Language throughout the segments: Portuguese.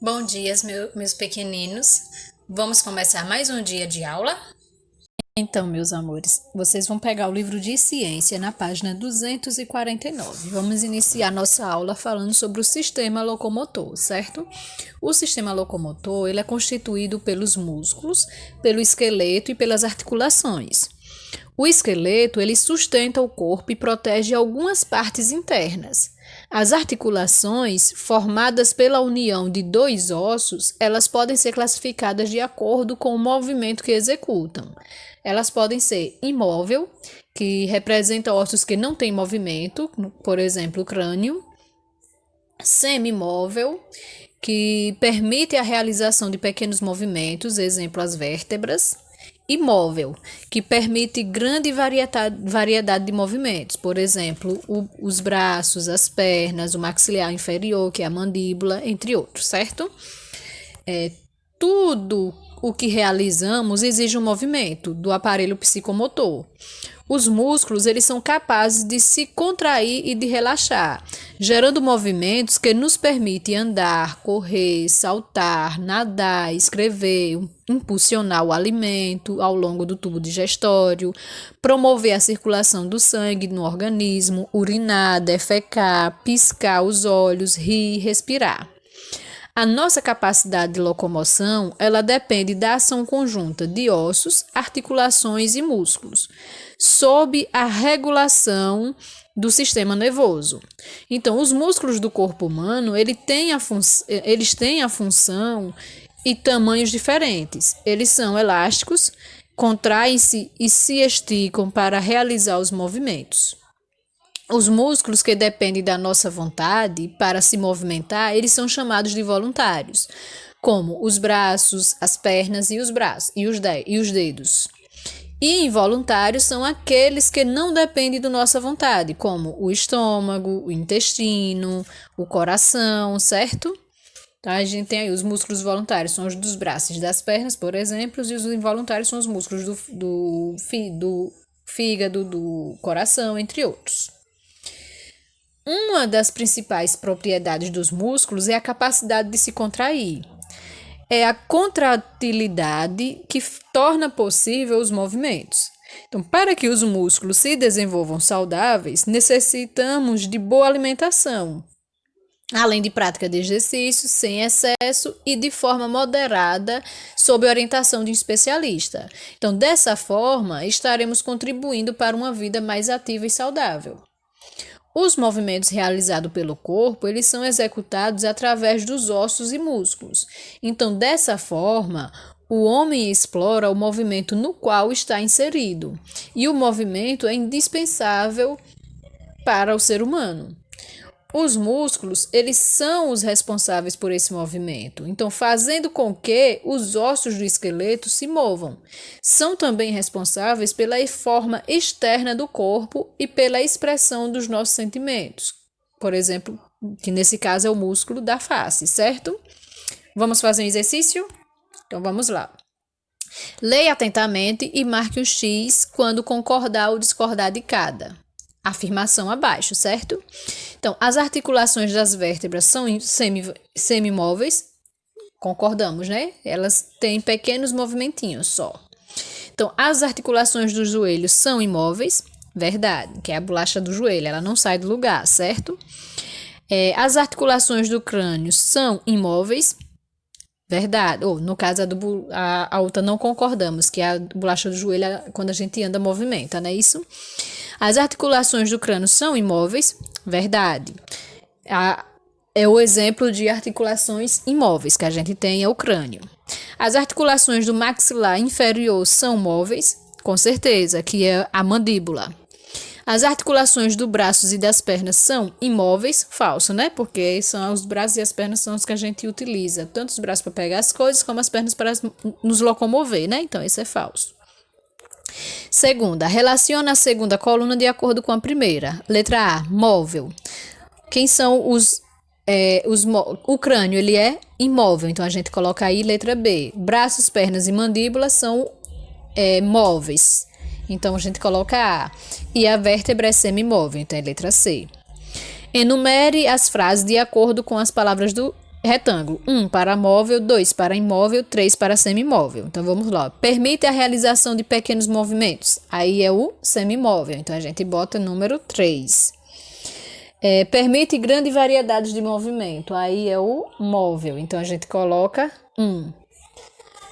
Bom dia, meus pequeninos. Vamos começar mais um dia de aula? Então, meus amores, vocês vão pegar o livro de ciência na página 249. Vamos iniciar nossa aula falando sobre o sistema locomotor, certo? O sistema locomotor, ele é constituído pelos músculos, pelo esqueleto e pelas articulações. O esqueleto, ele sustenta o corpo e protege algumas partes internas. As articulações, formadas pela união de dois ossos, elas podem ser classificadas de acordo com o movimento que executam. Elas podem ser imóvel, que representa ossos que não têm movimento, por exemplo, o crânio. Semimóvel, que permite a realização de pequenos movimentos, exemplo, as vértebras. Imóvel, que permite grande variedade de movimentos, por exemplo, os braços, as pernas, o maxilar inferior, que é a mandíbula, entre outros, certo? Tudo o que realizamos exige um movimento do aparelho psicomotor. Os músculos, eles são capazes de se contrair e de relaxar, gerando movimentos que nos permitem andar, correr, saltar, nadar, escrever, impulsionar o alimento ao longo do tubo digestório, promover a circulação do sangue no organismo, urinar, defecar, piscar os olhos, rir, respirar. A nossa capacidade de locomoção, ela depende da ação conjunta de ossos, articulações e músculos, sob a regulação do sistema nervoso. Então, os músculos do corpo humano, eles têm a função e tamanhos diferentes. Eles são elásticos, contraem-se e se esticam para realizar os movimentos. Os músculos que dependem da nossa vontade para se movimentar, eles são chamados de voluntários, como os braços, as pernas e os dedos. E involuntários são aqueles que não dependem da nossa vontade, como o estômago, o intestino, o coração, certo? Então, a gente tem aí os músculos voluntários, são os dos braços e das pernas, por exemplo, e os involuntários são os músculos do fígado, do coração, entre outros. Uma das principais propriedades dos músculos é a capacidade de se contrair. É a contratilidade que torna possível os movimentos. Então, para que os músculos se desenvolvam saudáveis, necessitamos de boa alimentação, além de prática de exercícios sem excesso e de forma moderada, sob orientação de um especialista. Então, dessa forma, estaremos contribuindo para uma vida mais ativa e saudável. Os movimentos realizados pelo corpo, eles são executados através dos ossos e músculos. Então, dessa forma, o homem explora o movimento no qual está inserido. E o movimento é indispensável para o ser humano. Os músculos, eles são os responsáveis por esse movimento, então fazendo com que os ossos do esqueleto se movam. São também responsáveis pela forma externa do corpo e pela expressão dos nossos sentimentos. Por exemplo, que nesse caso é o músculo da face, certo? Vamos fazer um exercício? Então vamos lá. Leia atentamente e marque um X quando concordar ou discordar de cada afirmação abaixo, certo? Então, as articulações das vértebras são semimóveis, concordamos, né? Elas têm pequenos movimentinhos só. Então, as articulações dos joelhos são imóveis, verdade, que é a bolacha do joelho, ela não sai do lugar, certo? As articulações do crânio são imóveis, verdade. Ou, no caso, a outra não concordamos, que é a bolacha do joelho, quando a gente anda, movimenta, não é isso? As articulações do crânio são imóveis, verdade. É o exemplo de articulações imóveis que a gente tem, é o crânio. As articulações do maxilar inferior são móveis, com certeza, que é a mandíbula. As articulações dos braços e das pernas são imóveis, falso, né? Porque são os braços e as pernas são os que a gente utiliza, tanto os braços para pegar as coisas, como as pernas para nos locomover, né? Então, isso é falso. Segunda, relaciona a segunda coluna de acordo com a primeira. Letra A, móvel. Quem são o crânio, ele é imóvel, então a gente coloca aí letra B. Braços, pernas e mandíbula são móveis, então a gente coloca A. E a vértebra é semimóvel, então é letra C. Enumere as frases de acordo com as palavras do retângulo. 1 para móvel, 2 para imóvel, 3 para semimóvel. Então, vamos lá. Permite a realização de pequenos movimentos. Aí é o semimóvel. Então, a gente bota número 3. Permite grande variedade de movimento. Aí é o móvel. Então, a gente coloca 1.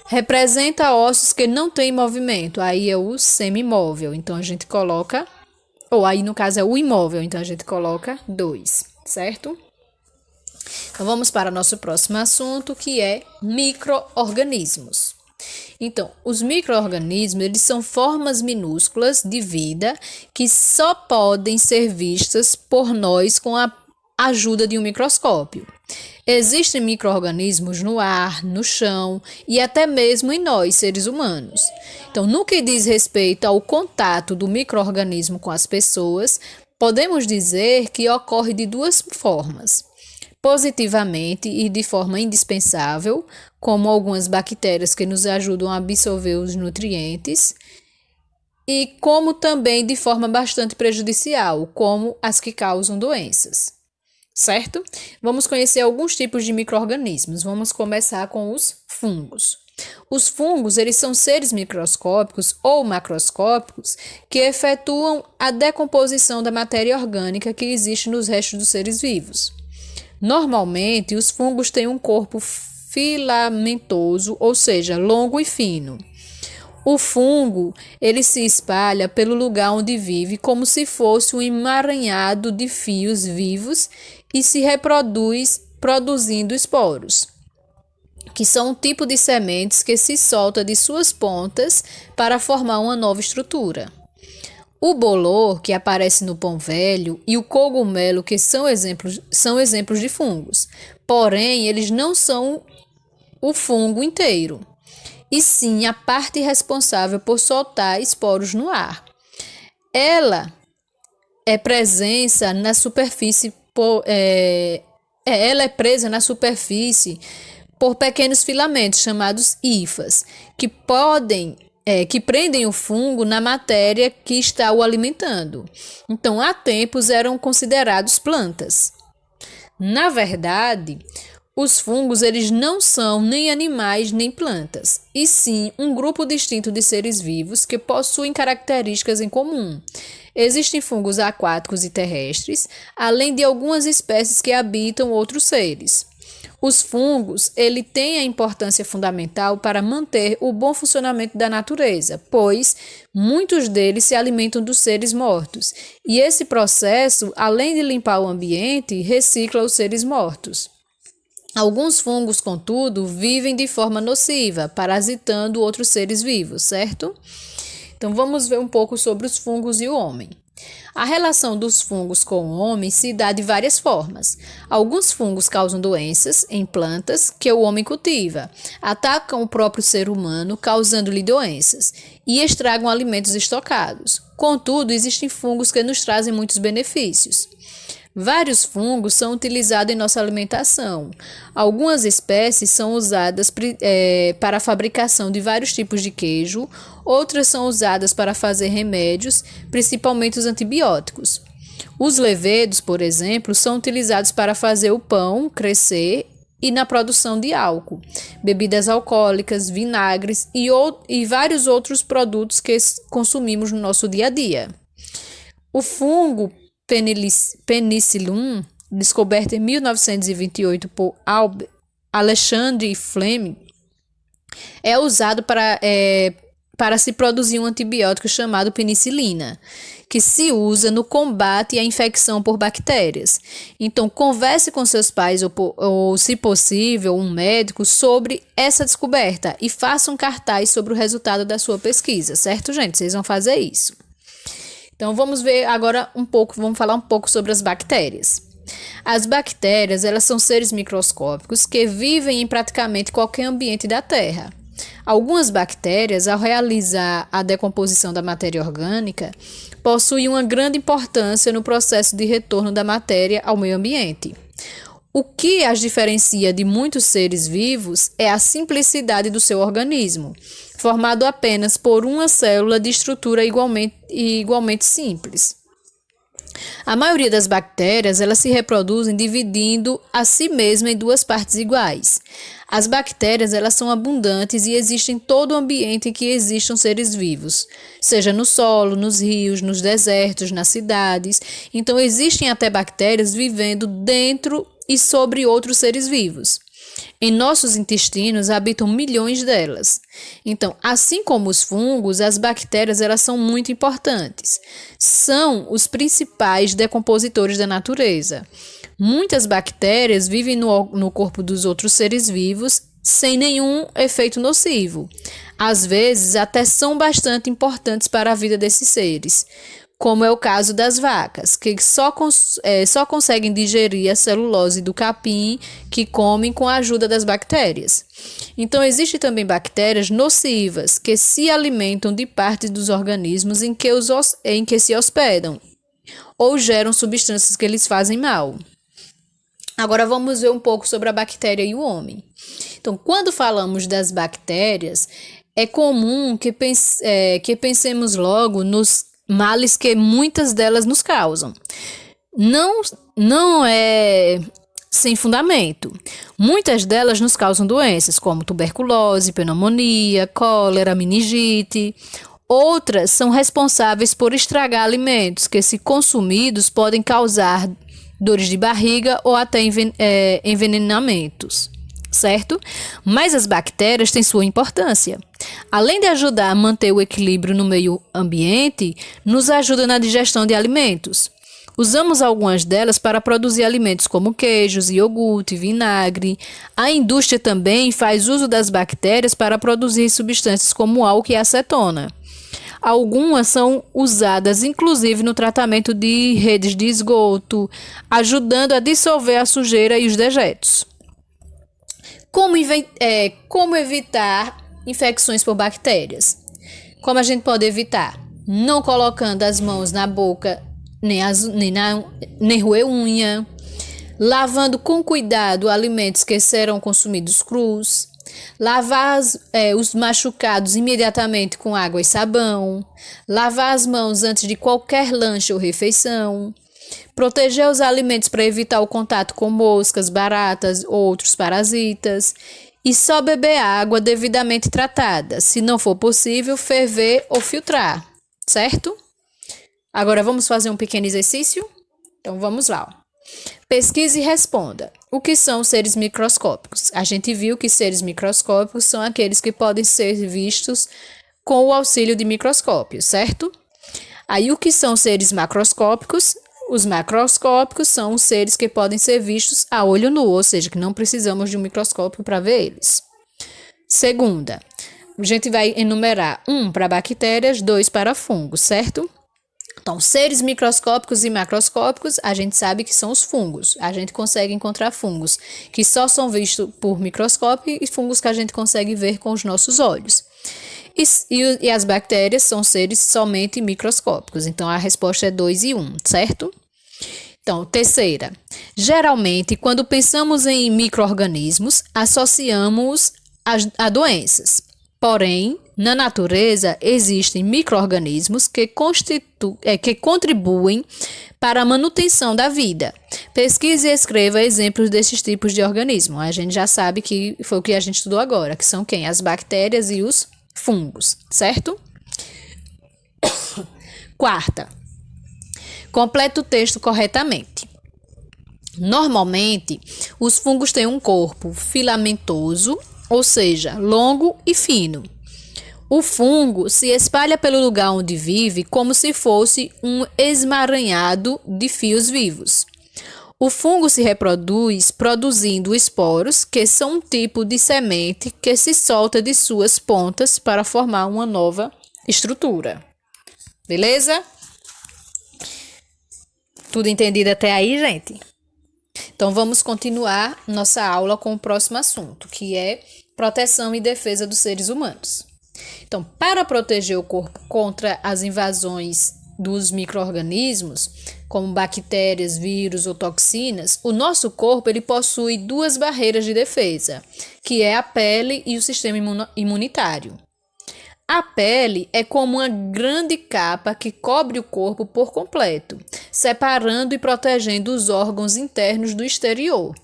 Representa ossos que não têm movimento. Aí é o semimóvel. Então, a gente coloca... Ou aí, no caso, é o imóvel. Então, a gente coloca 2. Certo? Então, vamos para o nosso próximo assunto, que é micro-organismos. Então, os micro-organismos, eles são formas minúsculas de vida que só podem ser vistas por nós com a ajuda de um microscópio. Existem micro-organismos no ar, no chão e até mesmo em nós, seres humanos. Então, no que diz respeito ao contato do micro-organismo com as pessoas, podemos dizer que ocorre de duas formas. Positivamente e de forma indispensável, como algumas bactérias que nos ajudam a absorver os nutrientes, e como também de forma bastante prejudicial, como as que causam doenças. Certo? Vamos conhecer alguns tipos de micro-organismos. Vamos começar com os fungos. Os fungos, eles são seres microscópicos ou macroscópicos que efetuam a decomposição da matéria orgânica que existe nos restos dos seres vivos. Normalmente, os fungos têm um corpo filamentoso, ou seja, longo e fino. O fungo, ele se espalha pelo lugar onde vive como se fosse um emaranhado de fios vivos e se reproduz produzindo esporos, que são um tipo de sementes que se solta de suas pontas para formar uma nova estrutura. O bolor, que aparece no pão velho, e o cogumelo, que são exemplos de fungos. Porém, eles não são o fungo inteiro, e sim a parte responsável por soltar esporos no ar. Ela é presa na superfície por pequenos filamentos chamados hifas, que prendem o fungo na matéria que está o alimentando. Então, há tempos eram considerados plantas. Na verdade, os fungos, eles não são nem animais nem plantas, e sim um grupo distinto de seres vivos que possuem características em comum. Existem fungos aquáticos e terrestres, além de algumas espécies que habitam outros seres. Os fungos, ele têm a importância fundamental para manter o bom funcionamento da natureza, pois muitos deles se alimentam dos seres mortos, e esse processo, além de limpar o ambiente, recicla os seres mortos. Alguns fungos, contudo, vivem de forma nociva, parasitando outros seres vivos, certo? Então, vamos ver um pouco sobre os fungos e o homem. A relação dos fungos com o homem se dá de várias formas. Alguns fungos causam doenças em plantas que o homem cultiva, atacam o próprio ser humano, causando-lhe doenças, e estragam alimentos estocados. Contudo, existem fungos que nos trazem muitos benefícios. Vários fungos são utilizados em nossa alimentação. Algumas espécies são usadas para a fabricação de vários tipos de queijo, outras são usadas para fazer remédios, principalmente os antibióticos. Os levedos, por exemplo, são utilizados para fazer o pão crescer e na produção de álcool, bebidas alcoólicas, vinagres e vários outros produtos que consumimos no nosso dia a dia. O fungo Penicillium, descoberto em 1928 por Alexandre Fleming, é usado para se produzir um antibiótico chamado penicilina, que se usa no combate à infecção por bactérias. Então, converse com seus pais ou, se possível, um médico sobre essa descoberta e faça um cartaz sobre o resultado da sua pesquisa, certo, gente? Vocês vão fazer isso. Então, vamos ver agora vamos falar um pouco sobre as bactérias. As bactérias, elas são seres microscópicos que vivem em praticamente qualquer ambiente da Terra. Algumas bactérias, ao realizar a decomposição da matéria orgânica, possuem uma grande importância no processo de retorno da matéria ao meio ambiente. O que as diferencia de muitos seres vivos é a simplicidade do seu organismo, formado apenas por uma célula de estrutura igualmente simples. A maioria das bactérias, elas se reproduzem dividindo a si mesma em duas partes iguais. As bactérias, elas são abundantes e existem em todo o ambiente em que existam seres vivos, seja no solo, nos rios, nos desertos, nas cidades. Então, existem até bactérias vivendo dentro e sobre outros seres vivos. Em nossos intestinos habitam milhões delas. Então, assim como os fungos, as bactérias elas são muito importantes. São os principais decompositores da natureza. Muitas bactérias vivem no corpo dos outros seres vivos sem nenhum efeito nocivo. Às vezes, até são bastante importantes para a vida desses seres, como é o caso das vacas, que só conseguem digerir a celulose do capim que comem com a ajuda das bactérias. Então, existem também bactérias nocivas, que se alimentam de partes dos organismos em que se hospedam, ou geram substâncias que lhes fazem mal. Agora vamos ver um pouco sobre a bactéria e o homem. Então, quando falamos das bactérias, é comum que pensemos logo nos males que muitas delas nos causam. Não é sem fundamento. Muitas delas nos causam doenças como tuberculose, pneumonia, cólera, meningite. Outras são responsáveis por estragar alimentos que, se consumidos, podem causar dores de barriga ou até envenenamentos, certo? Mas as bactérias têm sua importância. Além de ajudar a manter o equilíbrio no meio ambiente, nos ajuda na digestão de alimentos. Usamos algumas delas para produzir alimentos como queijos, iogurte, vinagre. A indústria também faz uso das bactérias para produzir substâncias como álcool e acetona. Algumas são usadas inclusive no tratamento de redes de esgoto, ajudando a dissolver a sujeira e os dejetos. Como evitar infecções por bactérias? Como a gente pode evitar? Não colocando as mãos na boca, nem roer unha, lavando com cuidado alimentos que serão consumidos crus, lavar os machucados imediatamente com água e sabão, lavar as mãos antes de qualquer lanche ou refeição, proteger os alimentos para evitar o contato com moscas, baratas ou outros parasitas, e só beber água devidamente tratada, se não for possível, ferver ou filtrar, certo? Agora vamos fazer um pequeno exercício? Então vamos lá. Pesquise e responda. O que são seres microscópicos? A gente viu que seres microscópicos são aqueles que podem ser vistos com o auxílio de microscópio, certo? Aí o que são seres macroscópicos? Os macroscópicos são os seres que podem ser vistos a olho nu, ou seja, que não precisamos de um microscópio para ver eles. Segunda, a gente vai enumerar 1 para bactérias, 2 para fungos, certo? Então, seres microscópicos e macroscópicos, a gente sabe que são os fungos. A gente consegue encontrar fungos que só são vistos por microscópio e fungos que a gente consegue ver com os nossos olhos. E as bactérias são seres somente microscópicos. Então, a resposta é 2 e 1, certo? Então, terceira. Geralmente, quando pensamos em micro-organismos, associamos a doenças. Porém, na natureza existem micro-organismos que contribuem para a manutenção da vida. Pesquise e escreva exemplos desses tipos de organismo. A gente já sabe que foi o que a gente estudou agora, que são quem? As bactérias e os fungos, certo? Quarta, complete o texto corretamente. Normalmente, os fungos têm um corpo filamentoso, ou seja, longo e fino. O fungo se espalha pelo lugar onde vive como se fosse um esmaranhado de fios vivos. O fungo se reproduz produzindo esporos, que são um tipo de semente que se solta de suas pontas para formar uma nova estrutura. Beleza? Tudo entendido até aí, gente? Então, vamos continuar nossa aula com o próximo assunto, que é proteção e defesa dos seres humanos. Então, para proteger o corpo contra as invasões dos micro-organismos, como bactérias, vírus ou toxinas, o nosso corpo ele possui 2 barreiras de defesa, que é a pele e o sistema imunitário. A pele é como uma grande capa que cobre o corpo por completo, separando e protegendo os órgãos internos do exterior.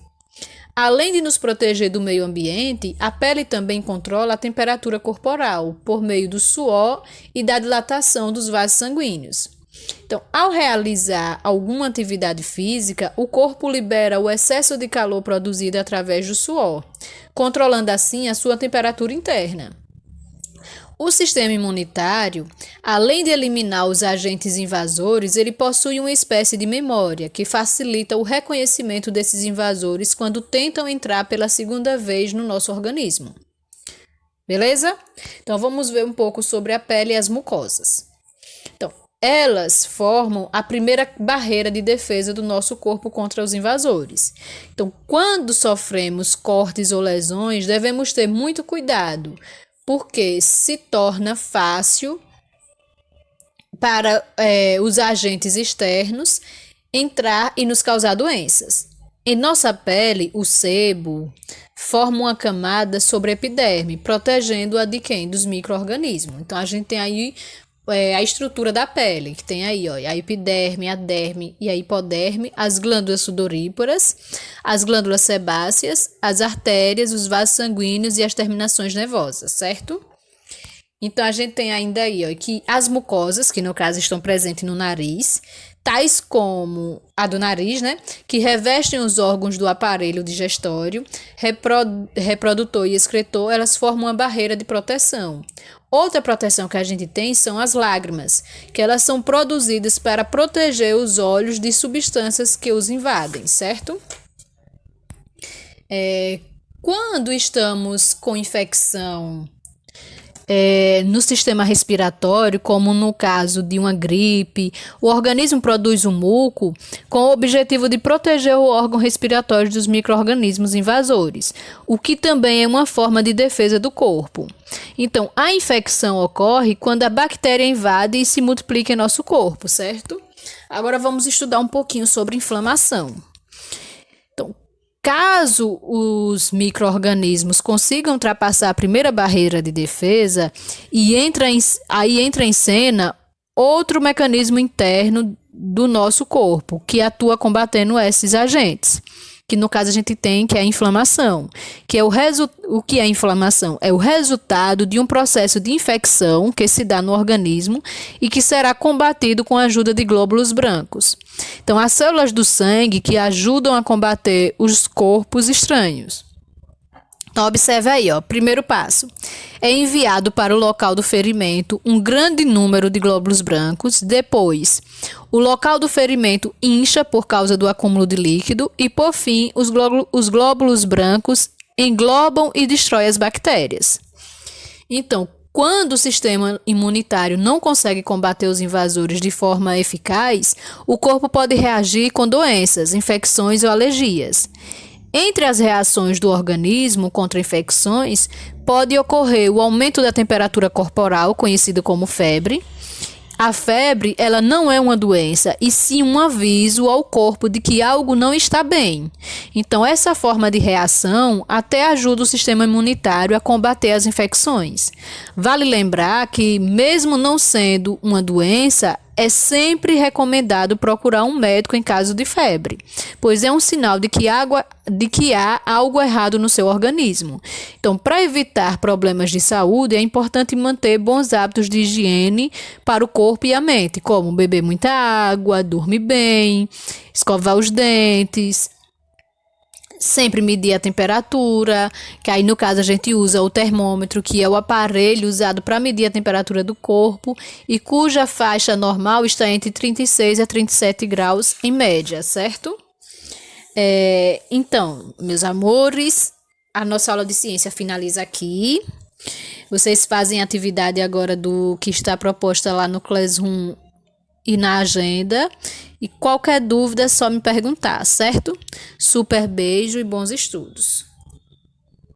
Além de nos proteger do meio ambiente, a pele também controla a temperatura corporal por meio do suor e da dilatação dos vasos sanguíneos. Então, ao realizar alguma atividade física, o corpo libera o excesso de calor produzido através do suor, controlando assim a sua temperatura interna. O sistema imunitário, além de eliminar os agentes invasores, ele possui uma espécie de memória que facilita o reconhecimento desses invasores quando tentam entrar pela segunda vez no nosso organismo. Beleza? Então vamos ver um pouco sobre a pele e as mucosas. Então, elas formam a primeira barreira de defesa do nosso corpo contra os invasores. Então, quando sofremos cortes ou lesões, devemos ter muito cuidado, porque se torna fácil para os agentes externos entrar e nos causar doenças. Em nossa pele, o sebo forma uma camada sobre a epiderme, protegendo-a de quem? Dos micro-organismos. Então, a gente tem aí a estrutura da pele, que tem aí, ó, a epiderme, a derme e a hipoderme, as glândulas sudoríparas, as glândulas sebáceas, as artérias, os vasos sanguíneos e as terminações nervosas, certo? Então, a gente tem ainda aí, ó, que as mucosas, que no caso estão presentes no nariz, tais como a do nariz, né, que revestem os órgãos do aparelho digestório, reprodutor e excretor, elas formam uma barreira de proteção. Outra proteção que a gente tem são as lágrimas, que elas são produzidas para proteger os olhos de substâncias que os invadem, certo? Quando estamos com infecção no sistema respiratório, como no caso de uma gripe, o organismo produz um muco com o objetivo de proteger o órgão respiratório dos micro-organismos invasores, o que também é uma forma de defesa do corpo. Então, a infecção ocorre quando a bactéria invade e se multiplica em nosso corpo, certo? Agora vamos estudar um pouquinho sobre inflamação. Então, caso os micro-organismos consigam ultrapassar a primeira barreira de defesa, aí entra em cena outro mecanismo interno do nosso corpo, que atua combatendo esses agentes. Que no caso a gente tem, que é a inflamação. O que é a inflamação? É o resultado de um processo de infecção que se dá no organismo e que será combatido com a ajuda de glóbulos brancos. Então, as células do sangue que ajudam a combater os corpos estranhos. Então, observe aí, ó, primeiro passo. É enviado para o local do ferimento um grande número de glóbulos brancos. Depois, o local do ferimento incha por causa do acúmulo de líquido. E, por fim, os glóbulos brancos englobam e destroem as bactérias. Então, quando o sistema imunitário não consegue combater os invasores de forma eficaz, o corpo pode reagir com doenças, infecções ou alergias. Entre as reações do organismo contra infecções, pode ocorrer o aumento da temperatura corporal, conhecido como febre. A febre, ela não é uma doença, e sim um aviso ao corpo de que algo não está bem. Então, essa forma de reação até ajuda o sistema imunitário a combater as infecções. Vale lembrar que, mesmo não sendo uma doença, é sempre recomendado procurar um médico em caso de febre, pois é um sinal de que há algo errado no seu organismo. Então, para evitar problemas de saúde, é importante manter bons hábitos de higiene para o corpo e a mente, como beber muita água, dormir bem, escovar os dentes, sempre medir a temperatura, que aí no caso a gente usa o termômetro, que é o aparelho usado para medir a temperatura do corpo e cuja faixa normal está entre 36 a 37 graus em média, certo? Então, meus amores, a nossa aula de ciência finaliza aqui. Vocês fazem a atividade agora do que está proposta lá no Classroom e na agenda. E qualquer dúvida é só me perguntar, certo? Super beijo e bons estudos.